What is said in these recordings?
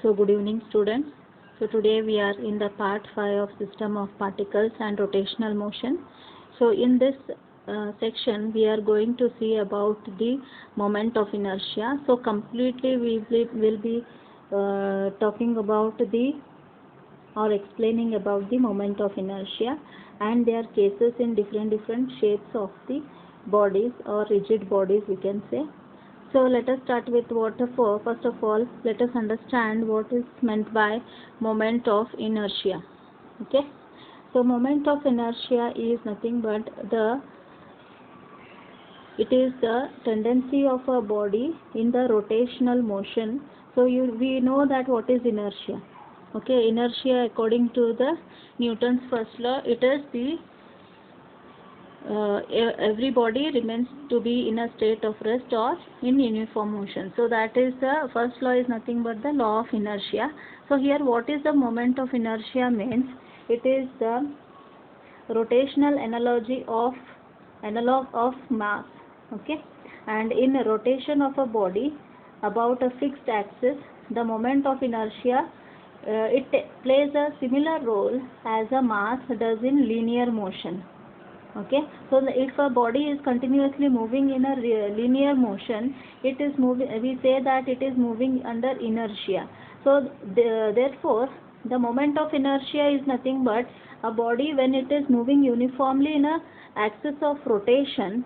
So good evening students. So today we are in the part 5 of system of particles and rotational motion. So in this section we are going to see about the moment of inertia. So completely we will be talking about the or explaining about the moment of inertia and their cases in different shapes of the bodies or rigid bodies we can say. So let us start with waterfall. First of all, let us understand what is meant by moment of inertia. Okay. So moment of inertia is nothing but it is the tendency of a body in the rotational motion. So we know that what is inertia. Okay, inertia according to the Newton's first law, it is the every body remains to be in a state of rest or in uniform motion. So that is the first law is nothing but the law of inertia. So here what is the moment of inertia means? It is the rotational analog of mass. Okay, and in a rotation of a body about a fixed axis, the moment of inertia it plays a similar role as a mass does in linear motion. Okay, so if a body is continuously moving in a linear motion, it is moving, we say that it is moving under inertia. So therefore the moment of inertia is nothing but a body when it is moving uniformly in a axis of rotation.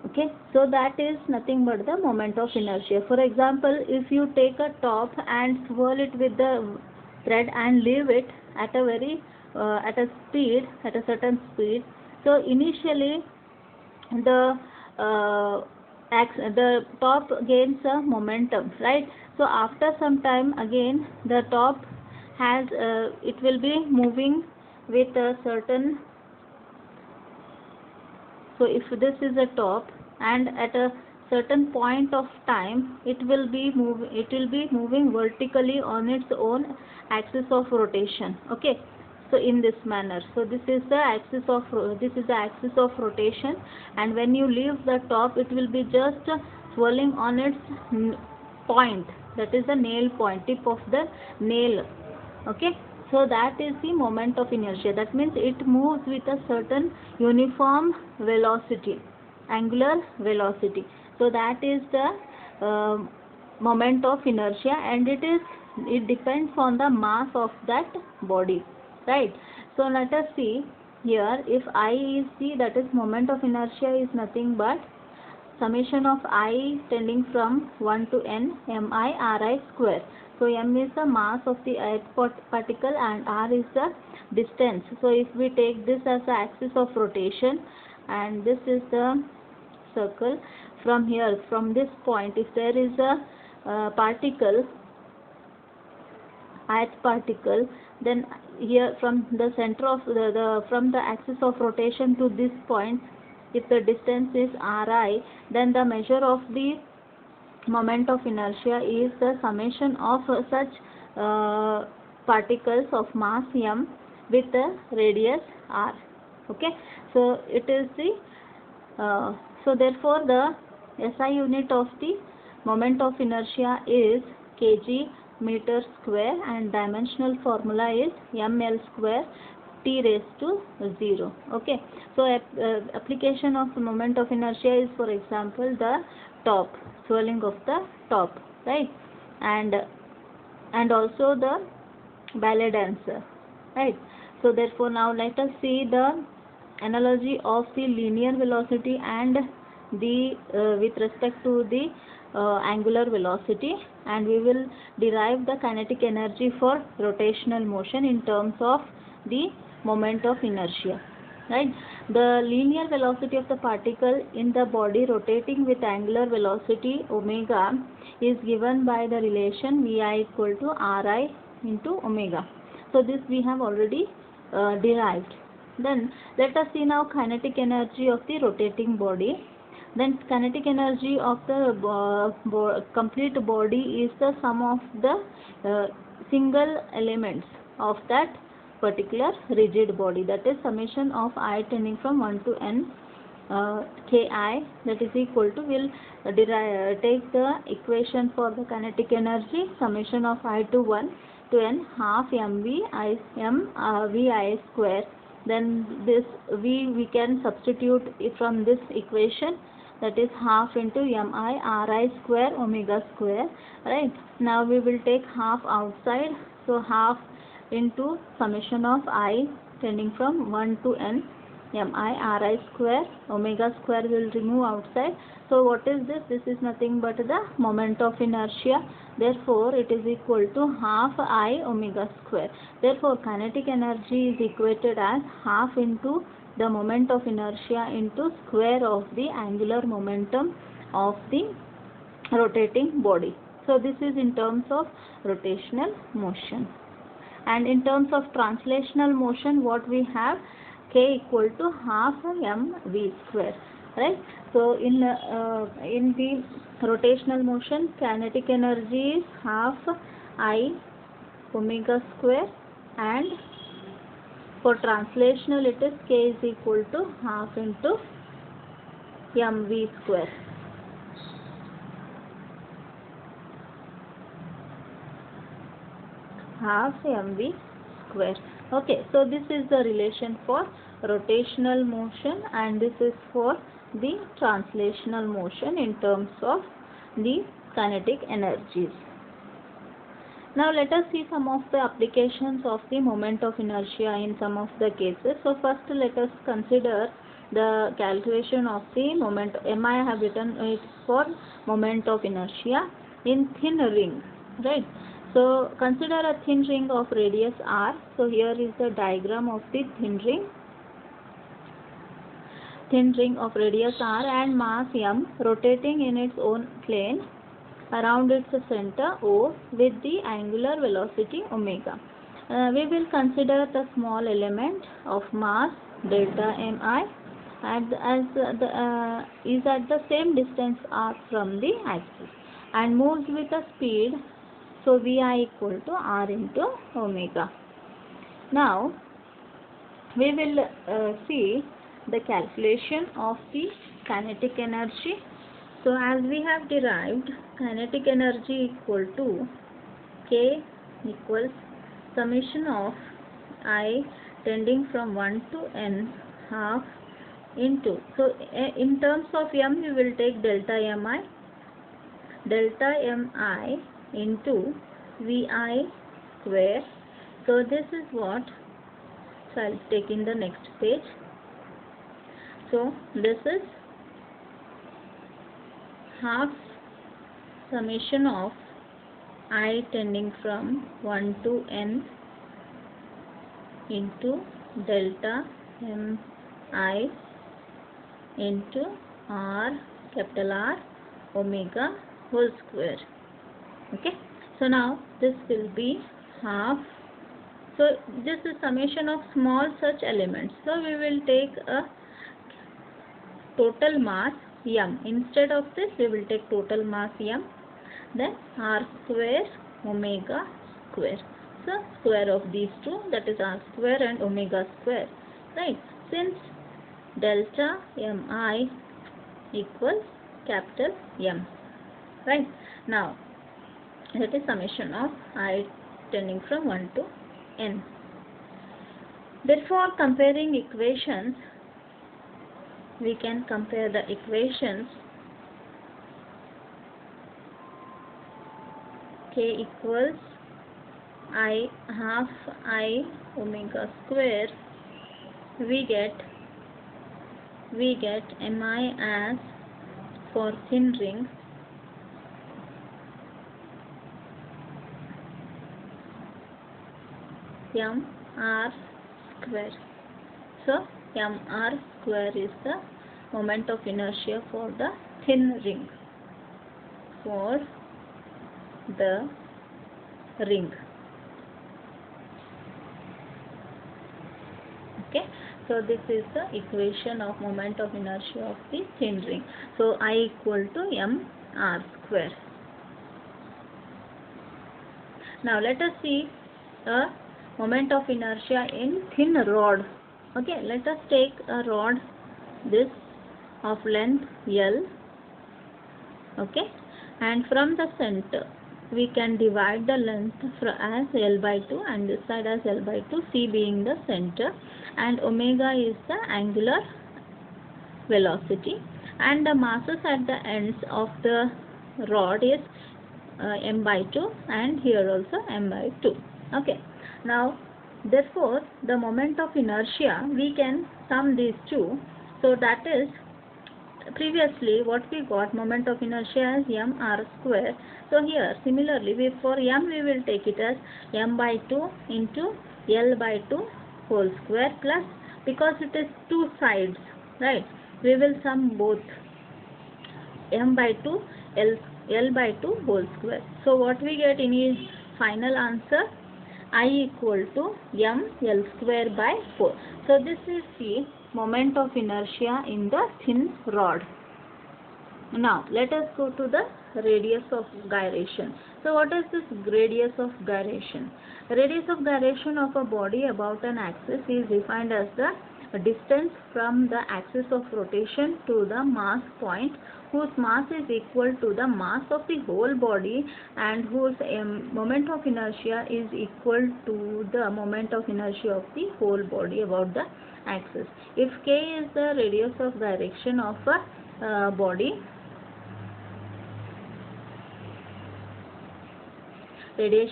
Okay, so that is nothing but the moment of inertia. For example, if you take a top and swirl it with the thread and leave it at a very at a certain speed, so initially the the top gains a momentum, right? So after some time again the top has it will be moving with a certain. So if this is a top and at a certain point of time it will be moving vertically on its own axis of rotation. Okay, so in this manner, so this is the axis of rotation, and when you leave the top it will be just swirling on its point, that is the nail point, tip of the nail. Okay, so that is the moment of inertia. That means it moves with a certain uniform velocity, angular velocity. So that is the moment of inertia, and it depends on the mass of that body, right? So let us see here, if I is the, that is moment of inertia is nothing but summation of I tending from 1 to n mi ri square. So m is the mass of the particle and r is the distance. So if we take this as the axis of rotation and this is the circle, from here, from this point, if there is a particle, particle, then here from the center of from the axis of rotation to this point, if the distance is ri, then the measure of the moment of inertia is the summation of such particles of mass m with the radius r. Okay, so it is the so therefore the SI unit of the moment of inertia is kg meter square, and dimensional formula is ml square t raised to 0. Okay, so application of moment of inertia is, for example, the top, swirling of the top, right? And also the ballet dancer, right? So therefore now let us see the analogy of the linear velocity and the with respect to the angular velocity, and we will derive the kinetic energy for rotational motion in terms of the moment of inertia, right? The linear velocity of the particle in the body rotating with angular velocity omega is given by the relation vi equal to ri into omega. So this we have already derived. Then let us see now kinetic energy of the rotating body. Then kinetic energy of the complete body is the sum of the single elements of that particular rigid body, that is summation of I tending from 1 to n Ki, that is equal to, we'll take the equation for the kinetic energy, summation of I to 1 to n half mv I m vi square. Then this v we can substitute it from this equation, that is half into mi ri square omega square, right? Now we will take half outside, so half into summation of I tending from 1 to n mi ri square omega square will remove outside. So what is this? This is nothing but the moment of inertia. Therefore it is equal to half I omega square. Therefore kinetic energy is equated as half into the moment of inertia into square of the angular momentum of the rotating body. So this is in terms of rotational motion. And in terms of translational motion, what we have, k equal to half mv square, right? So in the rotational motion, kinetic energy is half I omega square, and for translational it is k is equal to half into mv square. Half mv square. Okay, so this is the relation for rotational motion, and this is for the translational motion in terms of the kinetic energies. Now let us see some of the applications of the moment of inertia in some of the cases. So first let us consider the calculation of the moment. I have written it for moment of inertia in thin ring, right? So consider a thin ring of radius r. So here is the diagram of the thin ring of radius r and mass m rotating in its own plane around its center O with the angular velocity omega. We will consider the small element of mass delta mi is at the same distance r from the axis and moves with a speed, so vi equal to r into omega. Now we will see the calculation of the kinetic energy. So as we have derived, kinetic energy equal to k equals summation of I tending from 1 to n half into, so in terms of m we will take delta mi into vi square. So this is what, so I'll take in the next page. So this is half summation of I tending from 1 to n into delta mi into r, capital R omega whole square. Okay, so now this will be half, so this is summation of small such elements, so we will take a total mass m. Instead of this we will take total mass m, then r square omega square. So square of these two, that is r square and omega square, right? Since delta mi equals capital M, right? Now that is summation of I tending from 1 to n. Therefore comparing equations, we can compare the equations k equals I half I omega square. We get mi as for thin ring m r square. So m r square is the moment of inertia for the thin ring, for the ring. Okay, so this is the equation of moment of inertia of the thin ring. So I equal to m r square. Now let us see a moment of inertia in thin rod. Okay, let us take a rod, this of length L, okay, and from the center we can divide the length as L by 2 and this side as L by 2, C being the center, and omega is the angular velocity, and the masses at the ends of the rod is m by 2 and here also m by 2. Okay, now therefore the moment of inertia, we can sum these two. So that is, previously what we got, moment of inertia as m r square. So here similarly for m we will take it as m by 2 into L by 2 whole square, plus, because it is two sides, right, we will sum both m by 2 L by 2 whole square. So what we get in is final answer, I equal to m L square by 4. So this is the moment of inertia in the thin rod. Now let us go to the radius of gyration. So what is this radius of gyration? Radius of gyration of a body about an axis is defined as the distance from the axis of rotation to the mass point, whose mass is equal to the mass of the whole body and whose moment of inertia is equal to the moment of inertia of the whole body about the axis. If k is the radius of gyration of a body, radius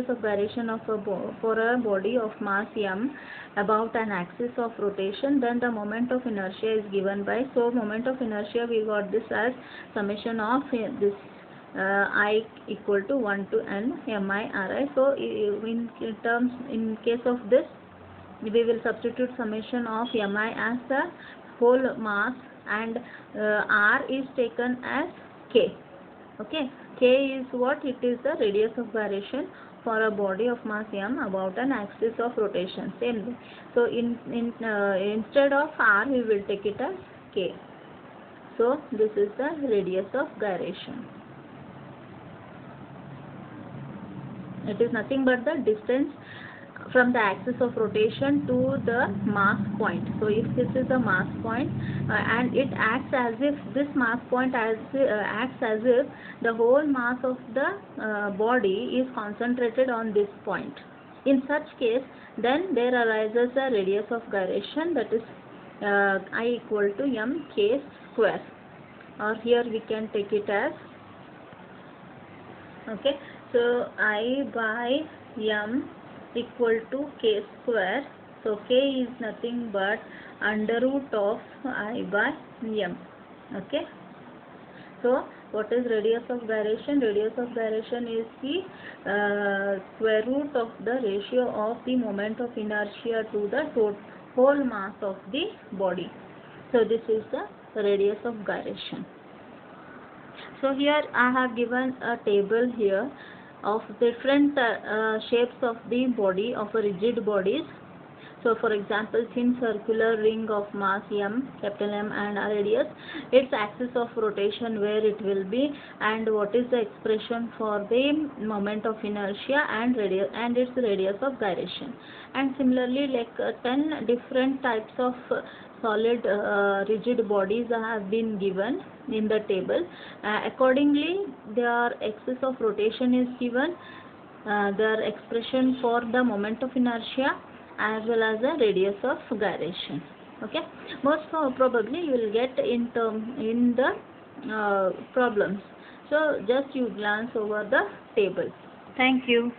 of gyration of for a body of mass m about an axis of rotation, then the moment of inertia is given by, so moment of inertia we got this as summation of this I equal to 1 to n mi ri. So in case of this, we will substitute summation of mi as the whole mass and r is taken as k. Okay, k is what? It is the radius of gyration for a body of mass m about an axis of rotation. Same way. So instead of r, we will take it as k. So this is the radius of gyration. It is nothing but the distance from the axis of rotation to the mass point. So if this is the mass point and it acts as if this mass point acts as if the whole mass of the body is concentrated on this point. In such case, then there arises a radius of gyration, that is I equal to m k square, or here we can take it as, okay, so I by m equal to k square. So k is nothing but under root of I by m. Okay, so what is radius of gyration? Radius of gyration is the square root of the ratio of the moment of inertia to the whole mass of the body. So this is the radius of gyration. So here I have given a table here of different shapes of the body, of a rigid bodies. So for example, thin circular ring of mass m, capital M, and radius, its axis of rotation where it will be, and what is the expression for the moment of inertia and its radius of gyration. And similarly, like 10 different types of solid rigid bodies have been given in the table. Accordingly, their axis of rotation is given, their expression for the moment of inertia as well as the radius of gyration. Okay, most probably you will get in the problems. So just you glance over the table. Thank you.